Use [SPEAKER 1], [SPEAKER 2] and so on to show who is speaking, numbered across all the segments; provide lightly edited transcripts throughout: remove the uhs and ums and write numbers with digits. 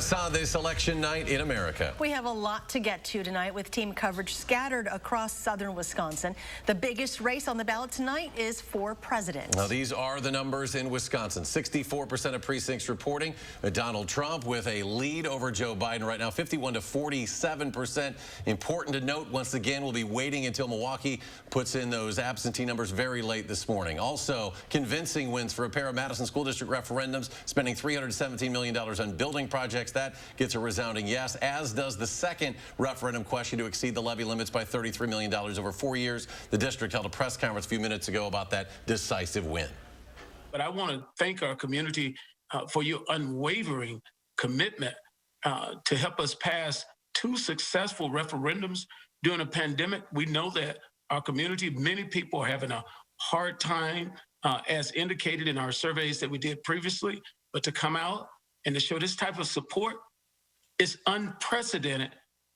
[SPEAKER 1] What's on this election night in America?
[SPEAKER 2] We have a lot to get to tonight with team coverage scattered across southern Wisconsin. The biggest race on the ballot tonight is for president.
[SPEAKER 1] Now, these are the numbers in Wisconsin. 64% of precincts reporting Donald Trump with a lead over Joe Biden right now, 51 to 47%. Important to note, once again, we'll be waiting until Milwaukee puts in those absentee numbers very late this morning. Also, convincing wins for a pair of Madison school district referendums, spending $317 million on building projects. That gets a resounding yes, as does the second referendum question to exceed the levy limits by $33 million over 4 years. The district held a press conference a few minutes ago about that decisive win.
[SPEAKER 3] But I want to thank our community for your unwavering commitment to help us pass 2 successful referendums during a pandemic. We know that our community, many people are having a hard time, as indicated in our surveys that we did previously, but to come out and to show this type of support is unprecedented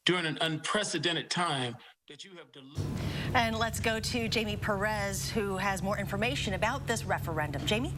[SPEAKER 3] during an unprecedented time that you have delivered.
[SPEAKER 2] And let's go to Jamie Perez, who has more information about this referendum. Jamie?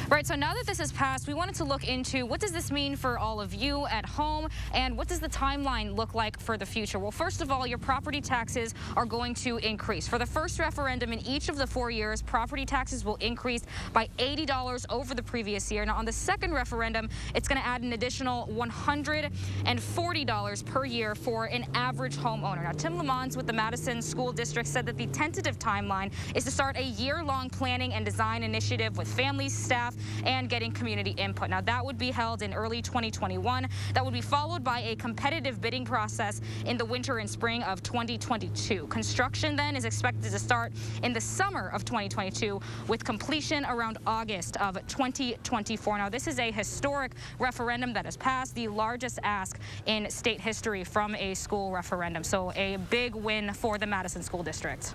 [SPEAKER 4] Right, so now that this has passed, we wanted to look into what does this mean for all of you at home, and what does the timeline look like for the future? Well, first of all, your property taxes are going to increase. For the first referendum in each of the 4 years, property taxes will increase by $80 over the previous year. Now, on the second referendum, it's going to add an additional $140 per year for an average homeowner. Now, Tim Lamons with the Madison School District said that the tentative timeline is to start a year-long planning and design initiative with families, staff, and getting community input. Now, that would be held in early 2021. That would be followed by a competitive bidding process in the winter and spring of 2022. Construction then is expected to start in the summer of 2022 with completion around August of 2024. Now, this is a historic referendum that has passed, the largest ask in state history from a school referendum. So a big win for the Madison School District.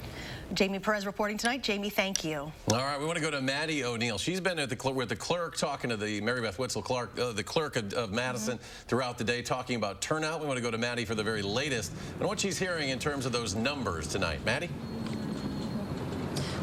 [SPEAKER 2] Jamie Perez reporting tonight. Jamie, thank you.
[SPEAKER 1] All right, we want to go to Maddie O'Neill. She's been at with the clerk, talking to the Mary Beth Witzel Clark, the clerk of Madison, throughout the day, talking about turnout. We want to go to Maddie for the very latest and what she's hearing in terms of those numbers tonight. Maddie?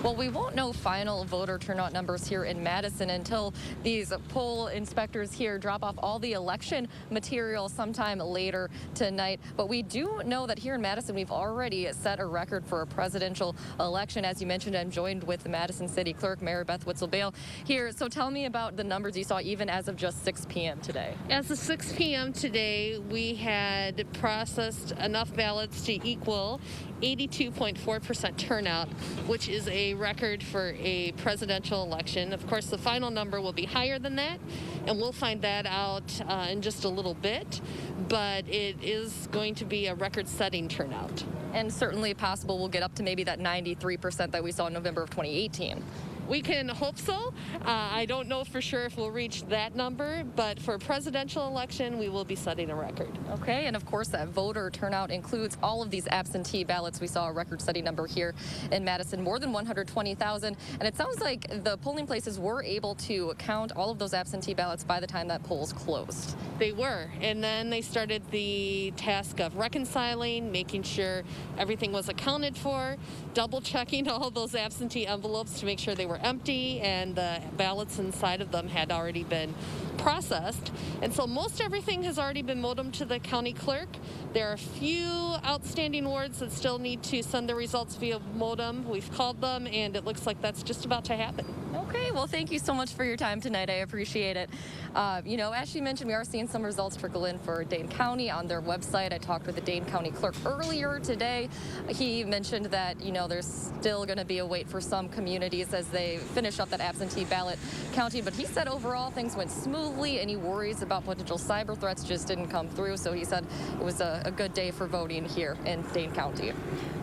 [SPEAKER 5] Well, we won't know final voter turnout numbers here in Madison until these poll inspectors here drop off all the election material sometime later tonight. But we do know that here in Madison, we've already set a record for a presidential election. As you mentioned, I'm joined with the Madison City Clerk, Mary Beth Witzel here. So tell me about the numbers you saw even as of just 6 p.m. today.
[SPEAKER 6] As of 6 p.m. today, we had processed enough ballots to equal 82.4% turnout, which is a record for a presidential election. Of course, the final number will be higher than that, and we'll find that out in just a little bit, but it is going to be a record-setting turnout.
[SPEAKER 5] And certainly possible we'll get up to maybe that 93% that we saw in November of 2018.
[SPEAKER 6] We can hope so. I don't know for sure if we'll reach that number, but for a presidential election, we will be setting a record.
[SPEAKER 5] Okay, and of course that voter turnout includes all of these absentee ballots. We saw a record-setting number here in Madison, more than 120,000. And it sounds like the polling places were able to count all of those absentee ballots by the time that polls closed.
[SPEAKER 6] They were, and then they started the task of reconciling, making sure everything was accounted for, double-checking all of those absentee envelopes to make sure they were empty and the ballots inside of them had already been processed. And so most everything has already been modemed to the county clerk. There are a few outstanding wards that still need to send the results via modem. We've called them, and it looks like that's just about to happen.
[SPEAKER 5] Okay, well, thank you so much for your time tonight. I appreciate it. You know, as she mentioned, we are seeing some results trickle in for Dane County on their website. I talked with the Dane County clerk earlier today. He mentioned that, you know, there's still going to be a wait for some communities as they finish up that absentee ballot counting. But he said overall things went smoothly. Any worries about potential cyber threats just didn't come through. So he said it was a good day for voting here in Dane County.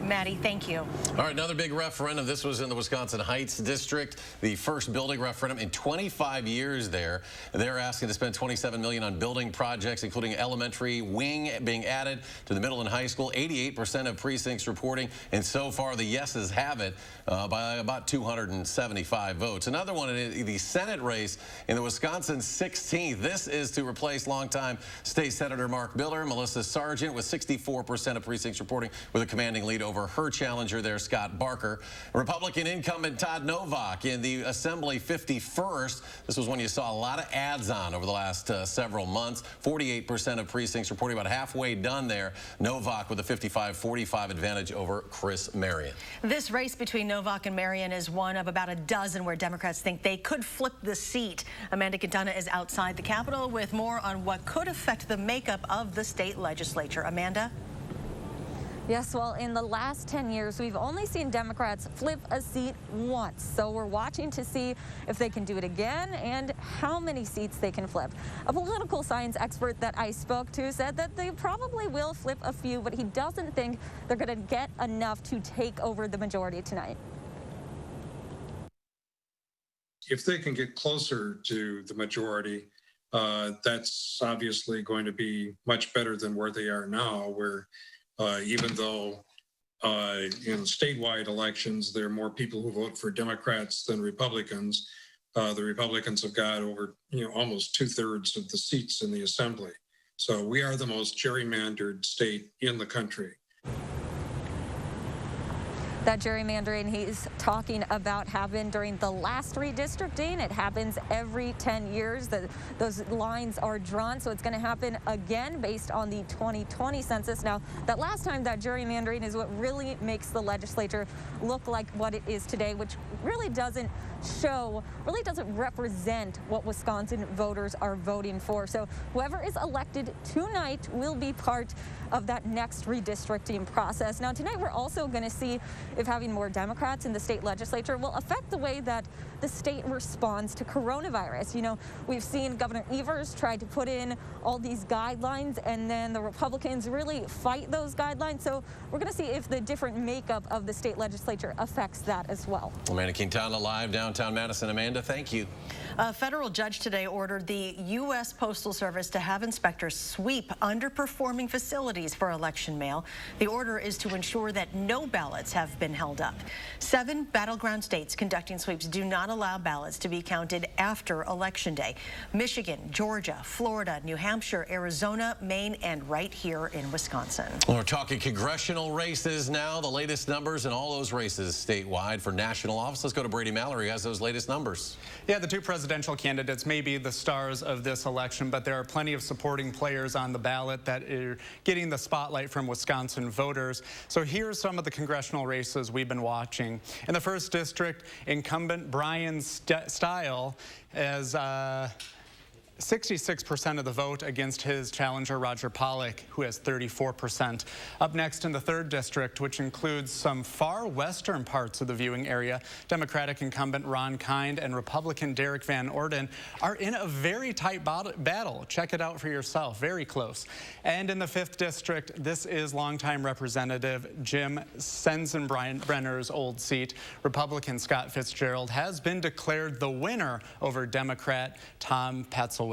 [SPEAKER 2] Maddie, thank you.
[SPEAKER 1] All right, another big referendum. This was in the Wisconsin Heights district, the first building referendum in 25 years there. They're asking to spend $27 million on building projects, including elementary wing being added to the middle and high school. 88% of precincts reporting, and so far the yeses have it by about 275 votes. Another one in the Senate race in the Wisconsin 16th. This is to replace longtime State Senator Mark Miller. Melissa Sargent with 64% of precincts reporting with a commanding lead over over her challenger there, Scott Barker. Republican incumbent Todd Novak in the Assembly 51st. This was one you saw a lot of ads on over the last several months. 48% of precincts reporting about halfway done there. Novak with a 55-45 advantage over Chris Marion.
[SPEAKER 2] This race between Novak and Marion is one of about a dozen where Democrats think they could flip the seat. Amanda Quintana is outside the Capitol with more on what could affect the makeup of the state legislature. Amanda?
[SPEAKER 5] Yes, well, in the last 10 years, we've only seen Democrats flip a seat once. So we're watching to see if they can do it again and how many seats they can flip. A political science expert that I spoke to said that they probably will flip a few, but he doesn't think they're going to get enough to take over the majority tonight.
[SPEAKER 7] If they can get closer to the majority, that's obviously going to be much better than where they are now, where even though in statewide elections there are more people who vote for Democrats than Republicans, the Republicans have got over almost 2/3 of the seats in the Assembly. So we are the most gerrymandered state in the country.
[SPEAKER 5] That gerrymandering he's talking about happened during the last redistricting. It happens every 10 years. Those lines are drawn, so it's going to happen again based on the 2020 census. Now, that last time, that gerrymandering is what really makes the legislature look like what it is today, which really doesn't represent what Wisconsin voters are voting for. So whoever is elected tonight will be part of that next redistricting process. Now, tonight we're also going to see if having more Democrats in the state legislature will affect the way that the state responds to coronavirus. You know, we've seen Governor Evers try to put in all these guidelines, and then the Republicans really fight those guidelines. So we're going to see if the different makeup of the state legislature affects that as well.
[SPEAKER 1] Amanda Quintana live downtown Madison. Amanda, thank you.
[SPEAKER 2] A federal judge today ordered the U.S. Postal Service to have inspectors sweep underperforming facilities for election mail. The order is to ensure that no ballots have been held up. 7 battleground states conducting sweeps do not allow ballots to be counted after Election Day. Michigan, Georgia, Florida, New Hampshire, Arizona, Maine, and right here in Wisconsin.
[SPEAKER 1] We're talking congressional races now. The latest numbers in all those races statewide for national office. Let's go to Brady Mallory, who has those latest numbers.
[SPEAKER 8] Yeah, the two presidential candidates may be the stars of this election, but there are plenty of supporting players on the ballot that are getting the spotlight from Wisconsin voters. So here's some of the congressional races we've been watching. In the 1st district, incumbent Brian Stile as 66% of the vote against his challenger, Roger Pollack, who has 34%. Up next in the 3rd district, which includes some far western parts of the viewing area, Democratic incumbent Ron Kind and Republican Derek Van Orden are in a very tight battle. Check it out for yourself. Very close. And in the 5th district, this is longtime Representative Jim Sensenbrenner's old seat. Republican Scott Fitzgerald has been declared the winner over Democrat Tom Petzl.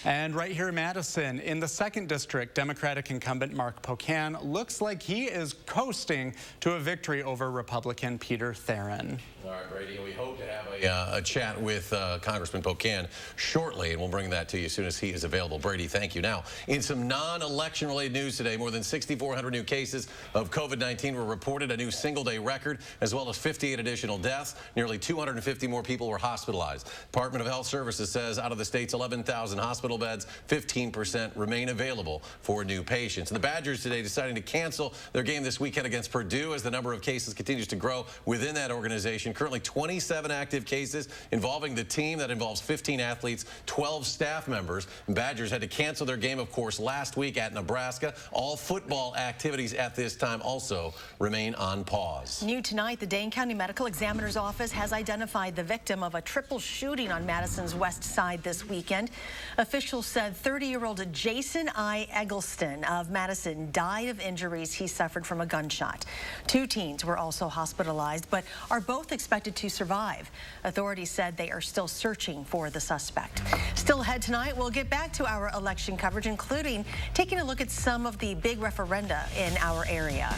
[SPEAKER 8] And right here in Madison, in the 2nd district, Democratic incumbent Mark Pocan looks like he is coasting to a victory over Republican Peter Theron.
[SPEAKER 1] All right, Brady, we hope to have a chat with Congressman Pocan shortly, and we'll bring that to you as soon as he is available. Brady, thank you. Now, in some non-election related news today, more than 6,400 new cases of COVID-19 were reported, a new single-day record, as well as 58 additional deaths. Nearly 250 more people were hospitalized. Department of Health Services says out of the state's 11,000 hospital beds, 15% remain available for new patients. And the Badgers today deciding to cancel their game this weekend against Purdue as the number of cases continues to grow within that organization. Currently 27 active cases involving the team. That involves 15 athletes, 12 staff members. Badgers had to cancel their game, of course, last week at Nebraska. All football activities at this time also remain on pause.
[SPEAKER 2] New tonight, the Dane County Medical Examiner's Office has identified the victim of a triple shooting on Madison's west side this weekend. Officials said 30-year-old Jason I. Eggleston of Madison died of injuries he suffered from a gunshot. 2 teens were also hospitalized, but are both expected to survive. Authorities said they are still searching for the suspect. Still ahead tonight, we'll get back to our election coverage, including taking a look at some of the big referenda in our area.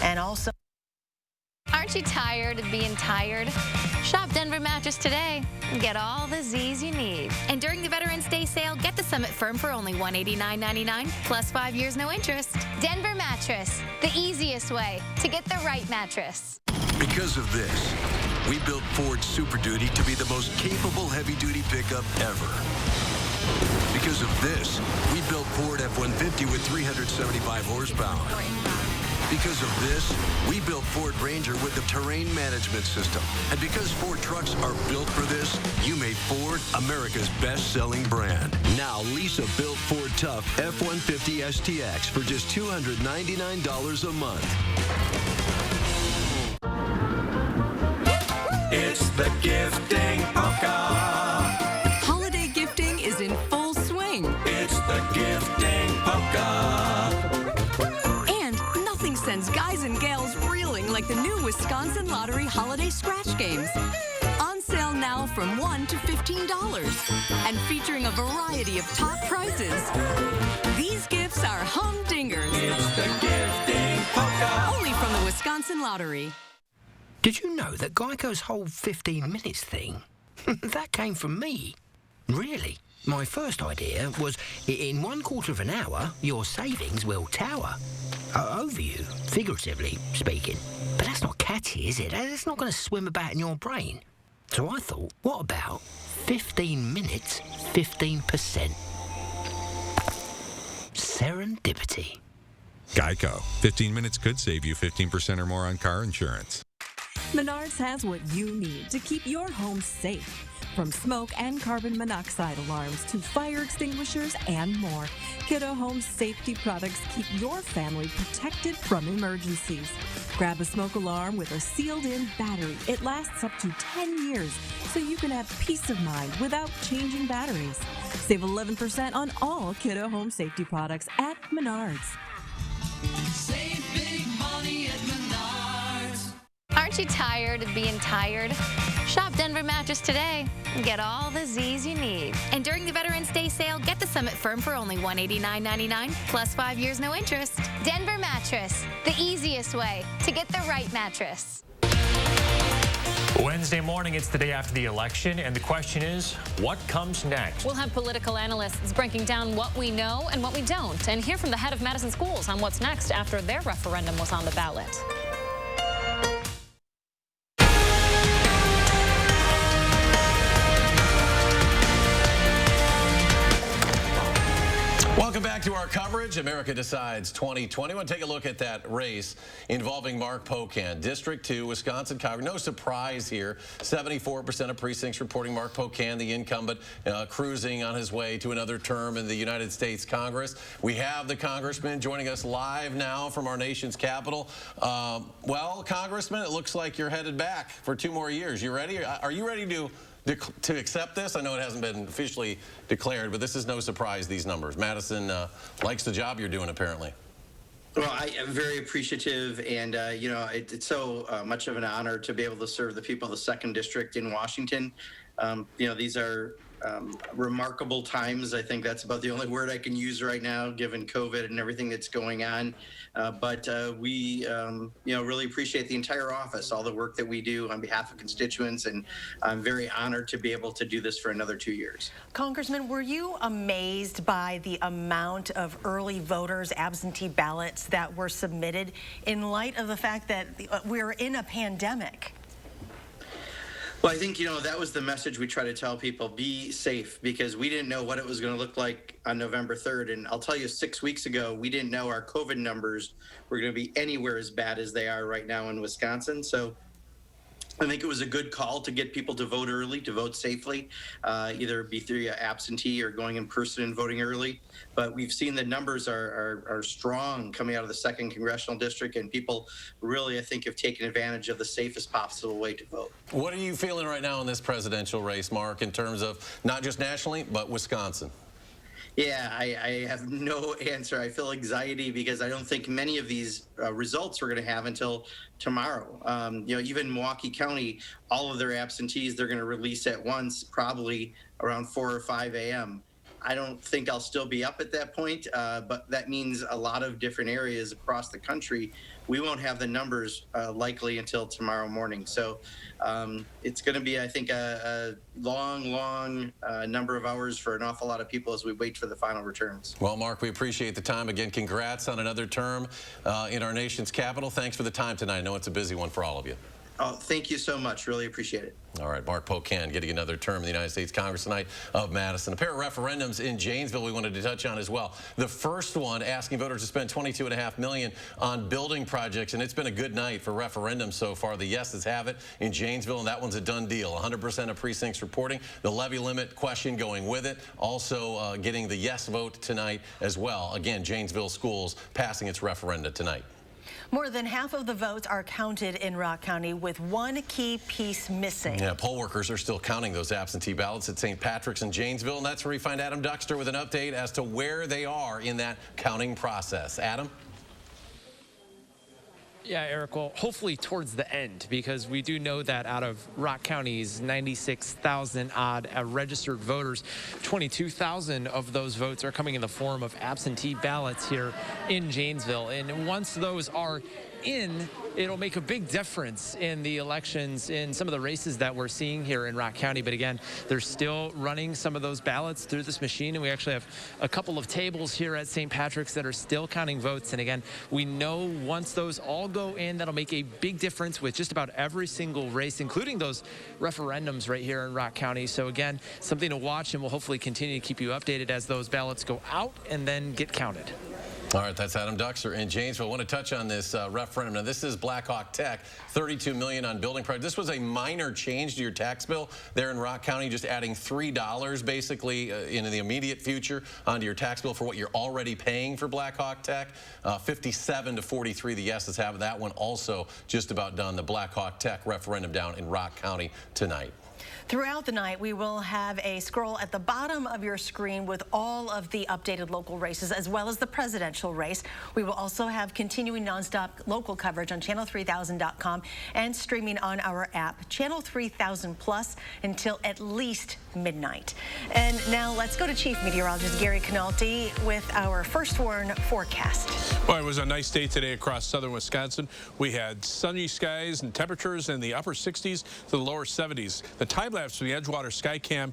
[SPEAKER 2] And also,
[SPEAKER 9] Aren't Aren't you tired of being tired? Shop Denver Mattress today and get all the Z's you need. And during the Veterans Day sale, get the Summit Firm for only $189.99 plus 5 years no interest. Denver Mattress, the easiest way to get the right mattress.
[SPEAKER 10] Because of this, we built Ford Super Duty to be the most capable heavy-duty pickup ever. Because of this, we built Ford F-150 with 375 horsepower. Because of this, we built Ford Ranger with the terrain management system. And because Ford trucks are built for this, you made Ford America's best-selling brand. Now, Lisa built Ford Tough F-150 STX for just $299 a month.
[SPEAKER 11] It's the gifting polka.
[SPEAKER 12] Holiday gifting is in full swing.
[SPEAKER 11] It's the gifting polka.
[SPEAKER 12] And nothing sends guys and gals reeling like the new Wisconsin Lottery Holiday Scratch Games. On sale now from $1 to $15 and featuring a variety of top prizes. These gifts are humdingers.
[SPEAKER 11] It's the gifting polka.
[SPEAKER 12] Only from the Wisconsin Lottery.
[SPEAKER 13] Did you know that Geico's whole 15 minutes thing, that came from me? Really? My first idea was, in 1/4 of an hour, your savings will tower. Over you, figuratively speaking. But that's not catchy, is it? That's not going to swim about in your brain. So I thought, what about 15 minutes, 15%? Serendipity.
[SPEAKER 14] Geico. 15 minutes could save you 15% or more on car insurance.
[SPEAKER 15] Menards has what you need to keep your home safe. From smoke and carbon monoxide alarms to fire extinguishers and more, Kiddo Home safety products keep your family protected from emergencies. Grab a smoke alarm with a sealed-in battery. It lasts up to 10 years, so you can have peace of mind without changing batteries. Save 11% on all Kiddo Home safety products at Menards.
[SPEAKER 11] Save big money at Menards.
[SPEAKER 9] Aren't you tired of being tired? Shop Denver Mattress today and get all the Z's you need. And during the Veterans Day sale, get the Summit Firm for only $189.99 plus 5 years no interest. Denver Mattress, the easiest way to get the right mattress.
[SPEAKER 16] Wednesday morning, it's the day after the election, and the question is, what comes next?
[SPEAKER 4] We'll have political analysts breaking down what we know and what we don't, and hear from the head of Madison schools on what's next after their referendum was on the ballot.
[SPEAKER 1] Welcome back to our coverage. America Decides 2020. I want to take a look at that race involving Mark Pocan, District 2, Wisconsin Congress. No surprise here. 74% of precincts reporting Mark Pocan, the incumbent, cruising on his way to another term in the United States Congress. We have the congressman joining us live now from our nation's capital. Well, Congressman, it looks like you're headed back for 2 more years. You ready? Are you ready to accept this? I know it hasn't been officially declared, but this is no surprise, these numbers. Madison likes the job you're doing, apparently.
[SPEAKER 17] Well, I am very appreciative, and, you know, it's so much of an honor to be able to serve the people of the 2nd District in Washington. You know, these are remarkable times. I think that's about the only word I can use right now, given COVID and everything that's going on. But we, you know, really appreciate the entire office, all the work that we do on behalf of constituents, and I'm very honored to be able to do this for another 2 years.
[SPEAKER 2] Congressman, were you amazed by the amount of early voters' absentee ballots that were submitted in light of the fact that we're in a pandemic?
[SPEAKER 17] Well, I think, you know, that was the message we try to tell people: be safe, because we didn't know what it was going to look like on November 3rd. And I'll tell you, 6 weeks ago, we didn't know our COVID numbers were going to be anywhere as bad as they are right now in Wisconsin. So I think it was a good call to get people to vote early, to vote safely, either be through absentee or going in person and voting early. But we've seen the numbers are strong coming out of the 2nd Congressional District, and people really, I think, have taken advantage of the safest possible way to vote.
[SPEAKER 1] What are you feeling right now in this presidential race, Mark, in terms of not just nationally, but Wisconsin?
[SPEAKER 17] Yeah, I have no answer. I feel anxiety because I don't think many of these results we're going to have until tomorrow. You know, even Milwaukee County, all of their absentees, they're going to release at once, probably around 4 or 5 a.m. I don't think I'll still be up at that point, but that means a lot of different areas across the country we won't have the numbers likely until tomorrow morning. So it's going to be, I think, a long number of hours for an awful lot of people as we wait for the final returns.
[SPEAKER 1] Well, Mark, we appreciate the time. Again, congrats on another term in our nation's capital. Thanks for the time tonight. I know it's a busy one for all of you.
[SPEAKER 17] Oh, thank you so much. Really appreciate it.
[SPEAKER 1] All right, Mark Pocan getting another term in the United States Congress tonight of Madison. A pair of referendums in Janesville we wanted to touch on as well. The first one asking voters to spend $22.5 million on building projects, and it's been a good night for referendums so far. The yeses have it in Janesville, and that one's a done deal. 100% of precincts reporting. The levy limit question going with it. Also getting the yes vote tonight as well. Again, Janesville Schools passing its referenda tonight.
[SPEAKER 2] More than half of the votes are counted in Rock County, with one key piece missing.
[SPEAKER 1] Yeah, poll workers are still counting those absentee ballots at St. Patrick's in Janesville, and that's where we find Adam Duxter with an update as to where they are in that counting process. Adam?
[SPEAKER 18] Yeah, Eric, well, hopefully towards the end, because we do know that out of Rock County's 96,000 odd registered voters, 22,000 of those votes are coming in the form of absentee ballots here in Janesville. And once those are in, it'll make a big difference in the elections in some of the races that we're seeing here in Rock County. But again, they're still running some of those ballots through this machine, and we actually have a couple of tables here at St. Patrick's that are still counting votes. And again, we know once those all go in, that'll make a big difference with just about every single race, including those referendums right here in Rock County. So again, something to watch, and we'll hopefully continue to keep you updated as those ballots go out and then get counted.
[SPEAKER 1] All right, that's Adam Duxter in Janesville. I want to touch on this referendum. Now, this is Black Hawk Tech, $32 million on building projects. This was a minor change to your tax bill there in Rock County, just adding $3 basically in the immediate future onto your tax bill for what you're already paying for Black Hawk Tech. 57 to 43, the yeses have that one also just about done. The Black Hawk Tech referendum down in Rock County tonight.
[SPEAKER 2] Throughout the night, we will have a scroll at the bottom of your screen with all of the updated local races, as well as the presidential race. We will also have continuing nonstop local coverage on channel3000.com and streaming on our app, Channel 3000 Plus, until at least midnight. And now let's go to Chief Meteorologist Gary Canalti with our First Warn forecast.
[SPEAKER 19] Well, it was a nice day today across southern Wisconsin. We had sunny skies and temperatures in the upper 60s to the lower 70s. The time-lapse from the Edgewater Skycam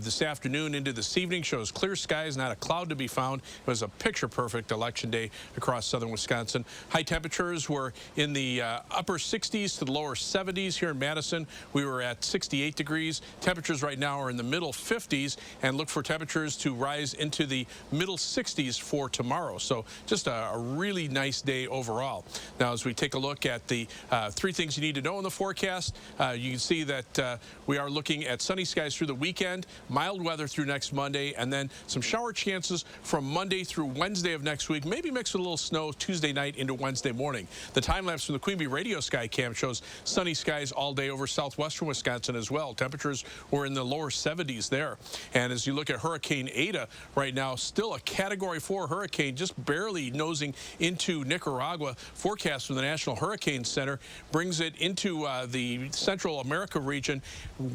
[SPEAKER 19] this afternoon into this evening shows clear skies, not a cloud to be found. It was a picture-perfect election day across southern Wisconsin. High temperatures were in the upper 60s to the lower 70s here in Madison. We were at 68 degrees. Temperatures right now are in the middle 50s, and look for temperatures to rise into the middle 60s for tomorrow. So just a really nice day overall. Now, as we take a look at the three things you need to know in the forecast, you can see that we are looking at sunny skies through the weekend, mild weather through next Monday, and then some shower chances from Monday through Wednesday of next week, maybe mixed with a little snow Tuesday night into Wednesday morning. The time-lapse from the Queen Bee Radio Skycam shows sunny skies all day over southwestern Wisconsin as well. Temperatures were in the lower 70s there. And as you look at Hurricane Eta right now, still a Category 4 hurricane, just barely nosing into Nicaragua. Forecast from the National Hurricane Center brings it into the Central America region,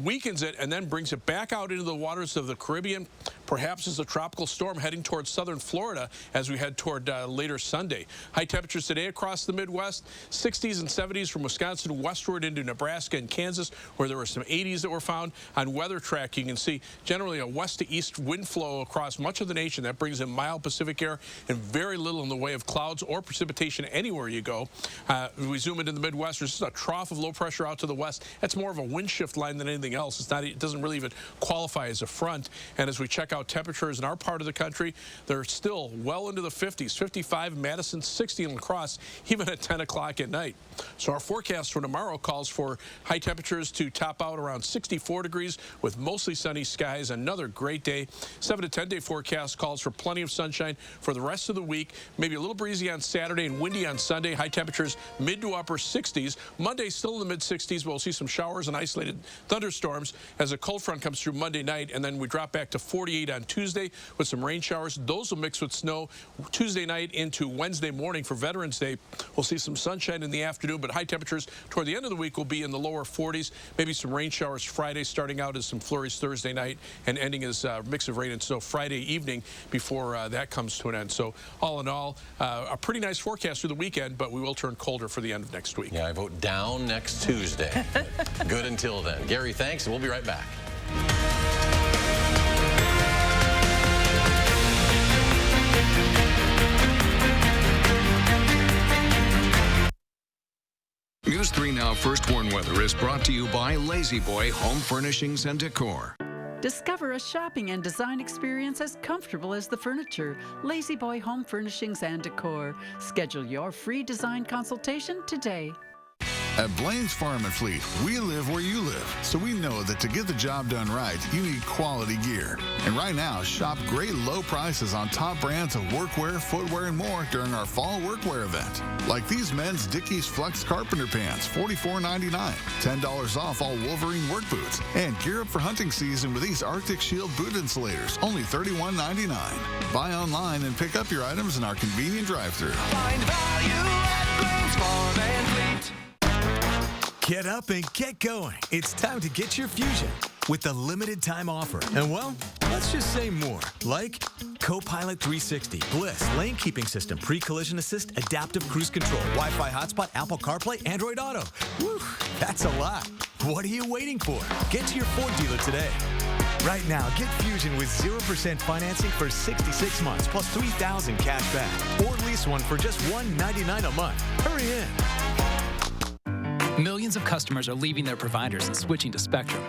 [SPEAKER 19] weakens it, and then brings it back out into the waters of the Caribbean, perhaps as a tropical storm heading towards southern Florida as we head toward later Sunday. High temperatures today across the Midwest, 60s and 70s from Wisconsin westward into Nebraska and Kansas, where there were some 80s that were found. On weather track, you can see generally a west to east wind flow across much of the nation. That brings in mild Pacific air and very little in the way of clouds or precipitation anywhere you go. We zoom into the Midwest. There's just a trough of low pressure out to the west. That's more of a wind shift line than anything else. It doesn't really even qualify as a front. And as we check out temperatures in our part of the country, they're still well into the 50s. 55 in Madison, 60 in La Crosse, even at 10 o'clock at night. So our forecast for tomorrow calls for high temperatures to top out around 64 degrees with mostly sunny skies. Another great day. 7 to 10 day forecast calls for plenty of sunshine for the rest of the week. Maybe a little breezy on Saturday and windy on Sunday. High temperatures mid to upper 60s. Monday still in the mid 60s. We'll see some showers and isolated thunderstorms as a cold front comes through Monday night, and then we drop back to 48 on Tuesday with some rain showers. Those will mix with snow Tuesday night into Wednesday morning for Veterans Day. We'll see some sunshine in the afternoon, but high temperatures toward the end of the week will be in the lower 40s. Maybe some rain showers Friday, starting out as some flurries Thursday night and ending as a mix of rain and snow Friday evening before that comes to an end. So all in all, a pretty nice forecast through the weekend, but we will turn colder for the end of next week.
[SPEAKER 1] Yeah, I vote down next Tuesday. Good until then. Gary, thanks, and we'll be right back.
[SPEAKER 20] News 3 Now First Warn Weather is brought to you by Lazy Boy Home Furnishings and Decor.
[SPEAKER 21] Discover a shopping and design experience as comfortable as the furniture. Lazy Boy Home Furnishings and Decor. Schedule your free design consultation today.
[SPEAKER 22] At Blaine's Farm and Fleet, we live where you live, so we know that to get the job done right, you need quality gear. And right now, shop great low prices on top brands of workwear, footwear, and more during our fall workwear event. Like these men's Dickies Flex Carpenter Pants, $44.99, $10 off all Wolverine work boots, and gear up for hunting season with these Arctic Shield boot insulators, only $31.99. Buy online and pick up your items in our convenient drive-thru.
[SPEAKER 11] Find value at Blaine's Farm and Fleet.
[SPEAKER 23] Get up and get going. It's time to get your Fusion with the limited time offer. And well, let's just say more. Like Copilot 360, Bliss, lane keeping system, pre-collision assist, adaptive cruise control, Wi-Fi hotspot, Apple CarPlay, Android Auto. Whew, that's a lot. What are you waiting for? Get to your Ford dealer today. Right now, get Fusion with 0% financing for 66 months plus $3,000 cash back. Or lease one for just $199 a month. Hurry in.
[SPEAKER 24] Millions of customers are leaving their providers and switching to Spectrum.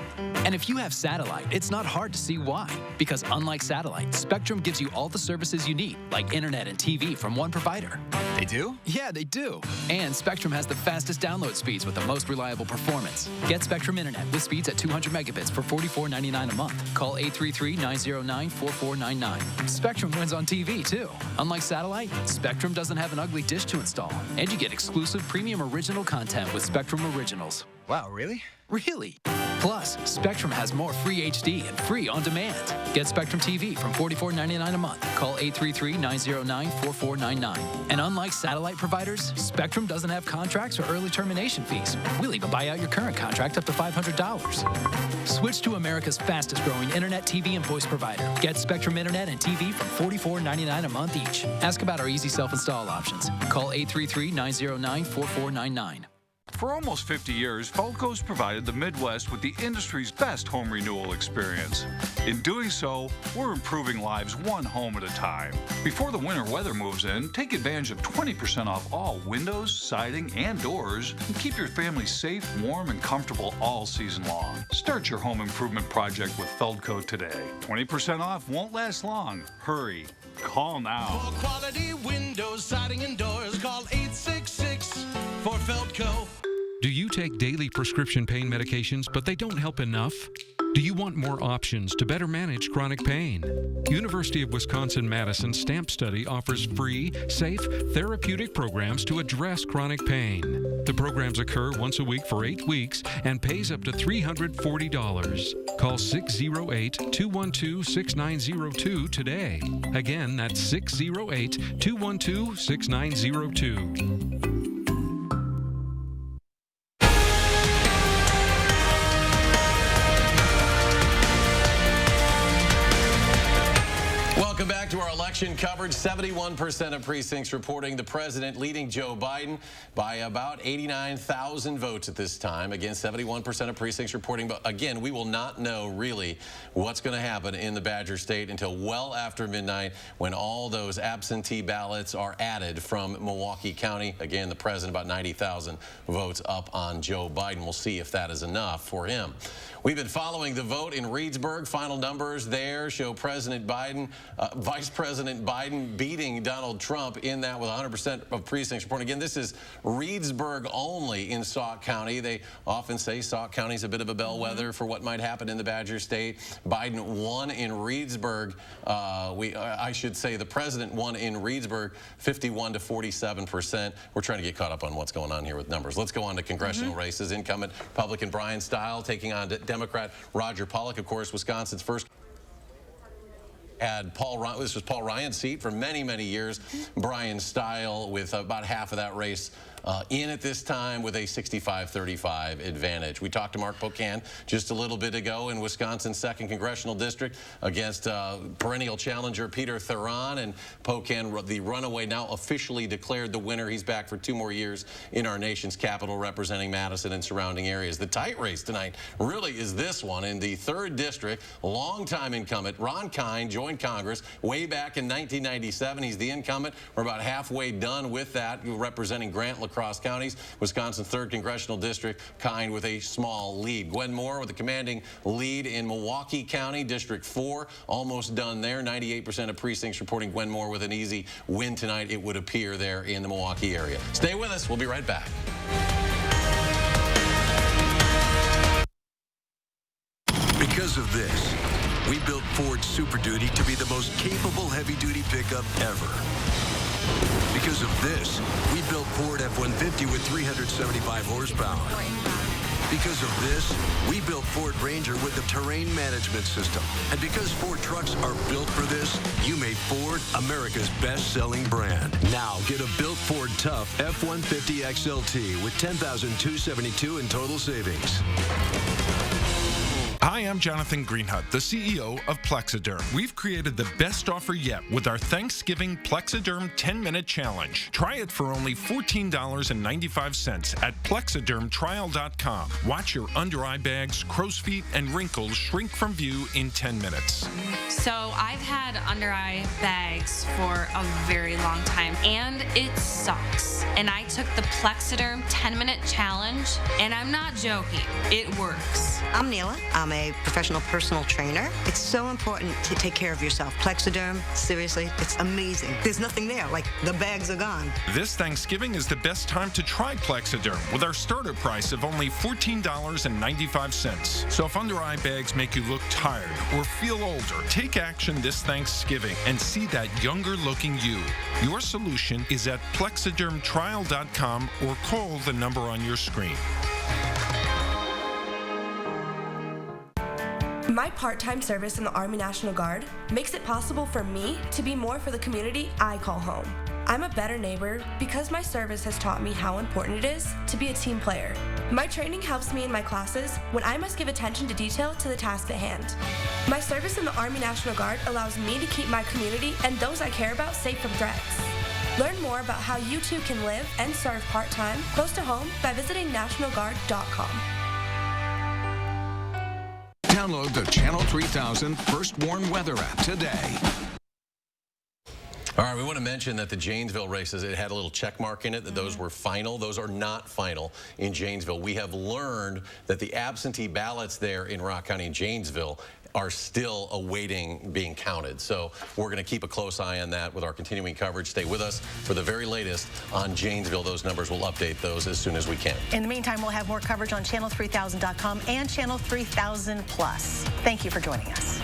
[SPEAKER 24] And if you have satellite, it's not hard to see why. Because unlike satellite, Spectrum gives you all the services you need, like internet and TV from one provider.
[SPEAKER 23] They do?
[SPEAKER 24] Yeah, they do. And Spectrum has the fastest download speeds with the most reliable performance. Get Spectrum Internet with speeds at 200 megabits for $44.99 a month. Call 833-909-4499. Spectrum wins on TV, too. Unlike satellite, Spectrum doesn't have an ugly dish to install. And you get exclusive premium original content with Spectrum Originals.
[SPEAKER 23] Wow, really?
[SPEAKER 24] Really. Plus, Spectrum has more free HD and free on demand. Get Spectrum TV from $44.99 a month. Call 833-909-4499. And unlike satellite providers, Spectrum doesn't have contracts or early termination fees. We'll even buy out your current contract up to $500. Switch to America's fastest growing internet, TV, and voice provider. Get Spectrum Internet and TV from $44.99 a month each. Ask about our easy self-install options. Call 833-909-4499.
[SPEAKER 25] For almost 50 years, Feldco's provided the Midwest with the industry's best home renewal experience. In doing so, we're improving lives one home at a time. Before the winter weather moves in, take advantage of 20% off all windows, siding, and doors, and keep your family safe, warm, and comfortable all season long. Start your home improvement project with Feldco today. 20% off won't last long. Hurry. Call now.
[SPEAKER 11] For quality windows, siding, and doors, call 866 for Feldco.
[SPEAKER 26] Do you take daily prescription pain medications, but they don't help enough? Do you want more options to better manage chronic pain? University of Wisconsin-Madison STAMP Study offers free, safe, therapeutic programs to address chronic pain. The programs occur once a week for 8 weeks and pays up to $340. Call 608-212-6902 today. Again, that's 608-212-6902.
[SPEAKER 1] Welcome back to our election coverage. 71% of precincts reporting the president leading Joe Biden by about 89,000 votes at this time. Again, 71% of precincts reporting. But again, we will not know really what's going to happen in the Badger State until well after midnight when all those absentee ballots are added from Milwaukee County. Again, the president about 90,000 votes up on Joe Biden. We'll see if that is enough for him. We've been following the vote in Reedsburg. Final numbers there show President Biden, Vice President Biden beating Donald Trump in that with 100% of precincts reporting. Again, this is Reedsburg only in Sauk County. They often say Sauk County is a bit of a bellwether for what might happen in the Badger State. Biden won in Reedsburg. I should say the president won in Reedsburg 51 to 47%. We're trying to get caught up on what's going on here with numbers. Let's go on to congressional races. Incumbent Republican Brian Stile taking on Democrat Roger Pollack, of course, Wisconsin's first. had this was Paul Ryan's seat for many, many years. Brian Stile with about half of that race in at this time with a 65-35 advantage. We talked to Mark Pocan just a little bit ago in Wisconsin's 2nd Congressional District against perennial challenger Peter Theron, and Pocan, the runaway, now officially declared the winner. He's back for 2 more years in our nation's capital representing Madison and surrounding areas. The tight race tonight really is this one in the 3rd District. Longtime incumbent Ron Kine joined Congress way back in 1997. He's the incumbent. We're about halfway done with that, representing Grant, Cross counties, Wisconsin's 3rd Congressional District, Kine with a small lead. Gwen Moore with a commanding lead in Milwaukee County, District 4, almost done there. 98% of precincts reporting Gwen Moore with an easy win tonight, it would appear, there in the Milwaukee area. Stay with us. We'll be right back.
[SPEAKER 3] Because of this, we built Ford Super Duty to be the most capable heavy-duty pickup ever. Because of this, we built Ford F-150 with 375 horsepower. Because of this, we built Ford Ranger with the terrain management system. And because Ford trucks are built for this, you made Ford America's best-selling brand. Now, get a built Ford Tough F-150 XLT with $10,272 in total savings.
[SPEAKER 5] Hi, I'm Jonathan Greenhut, the CEO of Plexaderm. We've created the best offer yet with our Thanksgiving Plexaderm 10-minute challenge. Try it for only $14.95 at plexadermtrial.com. Watch your under-eye bags, crow's feet, and wrinkles shrink from view in 10 minutes.
[SPEAKER 6] So I've had under-eye bags for a very long time, and it sucks. And I took the Plexaderm 10-minute challenge, and I'm not joking. It works.
[SPEAKER 7] I'm Neela. I'm a professional personal trainer. It's so important to take care of yourself. Plexaderm, seriously, it's amazing. There's nothing there, like the bags are gone.
[SPEAKER 5] This Thanksgiving is the best time to try Plexaderm with our starter price of only $14.95. So if under-eye bags make you look tired or feel older, take action this Thanksgiving and see that younger-looking you. Your solution is at plexadermtrial.com or call the number on your screen.
[SPEAKER 8] My part-time service in the Army National Guard makes it possible for me to be more for the community I call home. I'm a better neighbor because my service has taught me how important it is to be a team player. My training helps me in my classes when I must give attention to detail to the task at hand. My service in the Army National Guard allows me to keep my community and those I care about safe from threats. Learn more about how you too can live and serve part-time close to home by visiting nationalguard.com.
[SPEAKER 20] Download the Channel 3000 First Warn Weather app today.
[SPEAKER 1] All right, we want to mention that the Janesville races, it had a little check mark in it that those were final. Those are not final in Janesville. We have learned that the absentee ballots there in Rock County and Janesville are still awaiting being counted. So we're going to keep a close eye on that with our continuing coverage. Stay with us for the very latest on Janesville. Those numbers, we'll update those as soon as we can.
[SPEAKER 2] In the meantime, we'll have more coverage on channel3000.com and channel 3000 Plus. Thank you for joining us.